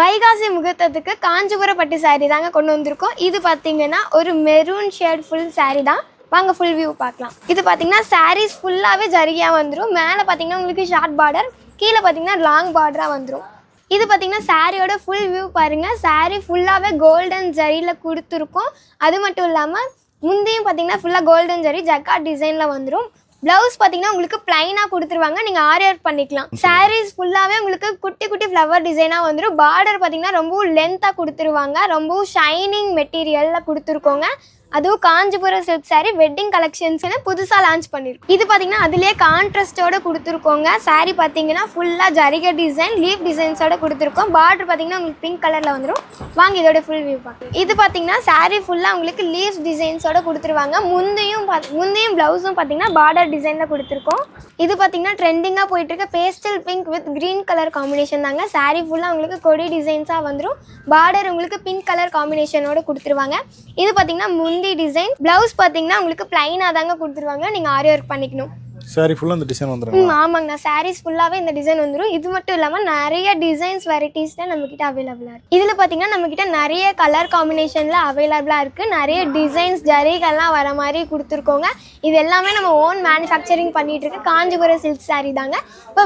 வைகாசி முகூர்த்தத்துக்கு காஞ்சிபுரம் பட்டு சாரீ தாங்க கொண்டு வந்திருக்கோம். இது பார்த்தீங்கன்னா ஒரு மெரூன் ஷேட் ஃபுல் சாரீ தான். வாங்க ஃபுல் வியூ பார்க்கலாம். இது பார்த்தீங்கன்னா சாரீஸ் ஃபுல்லாகவே ஜரிகையாக வந்துடும். மேலே பார்த்தீங்கன்னா உங்களுக்கு ஷார்ட் பார்டர், கீழே பார்த்தீங்கன்னா லாங் பார்டராக வந்துடும். இது பார்த்தீங்கன்னா சாரியோட ஃபுல் வியூ பாருங்கள். சாரீ ஃபுல்லாகவே கோல்டன் ஜரியில் கொடுத்துருக்கோம். அது மட்டும் இல்லாமல் முந்தையும் பார்த்தீங்கன்னா ஃபுல்லாக கோல்டன் ஜரி ஜக்கார்ட் டிசைனில் வந்துடும். ப்ளவுஸ் பார்த்தீங்கன்னா உங்களுக்கு பிளைனாக கொடுத்துருவாங்க, நீங்கள் ஆரி ஒர்க் பண்ணிக்கலாம். சாரீஸ் ஃபுல்லாகவே உங்களுக்கு குட்டி குட்டி ஃப்ளவர் டிசைனாக வந்துடும். பார்டர் பார்த்தீங்கன்னா ரொம்பவும் லென்த்தாக கொடுத்துருவாங்க, ரொம்பவும் ஷைனிங் மெட்டீரியலில் கொடுத்துருக்கோங்க. அதுவும் காஞ்சிபுரம் சில்க் சாரீ வெட்டிங் கலெக்ஷன்ஸ்னு புதுசாக லான்ச் பண்ணியிருக்கோம். இது பார்த்தீங்கன்னா அதுலேயே கான்ட்ராஸ்டோட கொடுத்துருக்கோங்க. சாரீ பார்த்தீங்கன்னா ஃபுல்லாக ஜரிகை டிசைன் லீஃப் டிசைன்ஸோட கொடுத்துருக்கோம். பார்டர் பார்த்தீங்கன்னா உங்களுக்கு பிங்க் கலரில் வந்துடும். வாங்க இதோட ஃபுல் வியூ பார்க்கலாம். இது பார்த்தீங்கன்னா சாரீ ஃபுல்லாக உங்களுக்கு லீஃப் டிசைன்ஸோட கொடுத்துருவாங்க. முந்தையும் ப்ளவுஸும் பார்த்தீங்கன்னா பார்டர் டிசைனில் கொடுத்துருக்கோம். இது பார்த்தீங்கன்னா ட்ரெண்டிங்காக போயிட்டு இருக்க pastel pink with green colour combination தாங்க. சாரீ ஃபுல்லாக உங்களுக்கு கொடி டிசைன்ஸாக வந்துடும். பார்டர் உங்களுக்கு பிங்க் கலர் காம்பினேஷனோட கொடுத்துருவாங்க. இது பார்த்தீங்கன்னா முந்தி டிசைன். ப்ளவுஸ் பார்த்தீங்கன்னா உங்களுக்கு பிளைனாக தாங்க கொடுத்துருவாங்க, நீங்கள் ஆரி ஒர்க் பண்ணிக்கணும். சாரி ஃபுல்லாக இந்த டிசைன் வந்துடும். ஆமாங்கண்ணா, சாரீஸ் ஃபுல்லாகவே இந்த டிசைன் வந்துடும். இது மட்டும் இல்லாமல் நிறைய டிசைன்ஸ் வெரைட்டிஸ் தான் நம்மக்கிட்ட அவைலபிளாக இருக்குது. இதில் பார்த்தீங்கன்னா நம்மக்கிட்ட நிறைய கலர் காம்பினேஷனில் அவைலபிளாக இருக்குது. நிறைய டிசைன்ஸ் ஜரிகெல்லாம் வர மாதிரி கொடுத்துருக்கோங்க. இது எல்லாமே நம்ம ஓன் மேனுஃபேக்சரிங் பண்ணிகிட்டு இருக்கு காஞ்சிபுரம் சில்க் சாரீ தாங்க. இப்போ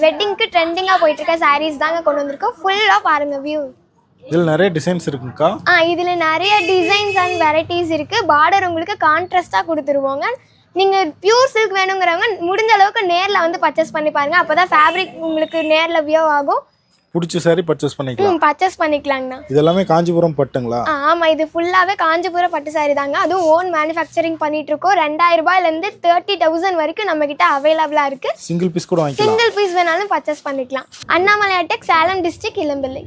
வெட்டிங்க்கு ட்ரெண்டிங்காக போயிட்டுருக்க சாரீஸ் தாங்க கொண்டு வந்திருக்கோம். ஃபுல்லாக பாருங்கள் வியூ. இதில் நிறைய டிசைன்ஸ் இருக்குங்கக்கா. இதில் நிறைய டிசைன்ஸ் அண்ட் வெரைட்டிஸ் இருக்குது. பார்டர் உங்களுக்கு கான்ட்ராஸ்டாக கொடுத்துருவோங்க. நீங்கள் பியூர் சில்க் வேணுங்கிறவங்க முடிஞ்ச அளவுக்கு நேரில் வந்து பர்ச்சேஸ் பண்ணி பாருங்கள். அப்போ தான் ஃபேப்ரிக் உங்களுக்கு நேரில் வியூ ஆகும். பிடிச்ச சாரி பர்ச்சேஸ் பண்ணிக்கலாம். பர்ச்சேஸ் பண்ணிக்கலாங்கண்ணா. இது எல்லாமே காஞ்சிபுரம் பட்டுங்களா? ஆமாம், இது ஃபுல்லாகவே காஞ்சிபுரம் பட்டு சாரி தாங்க. அதுவும் ஓன் மேனுஃபேக்சரிங் பண்ணிட்டு இருக்கோம். 2000 ரூபாயிலேருந்து 30,000 வரைக்கும் நம்ம கிட்ட அவைலபிளாக இருக்குது. சிங்கிள் பீஸ் கூட வாங்கிக்கலாம். சிங்கிள் பீஸ் வேணாலும் பர்ச்சேஸ் பண்ணிக்கலாம். அண்ணாமலை டெக், சேலம் டிஸ்ட்ரிக்ட், இளம்பிள்ளை.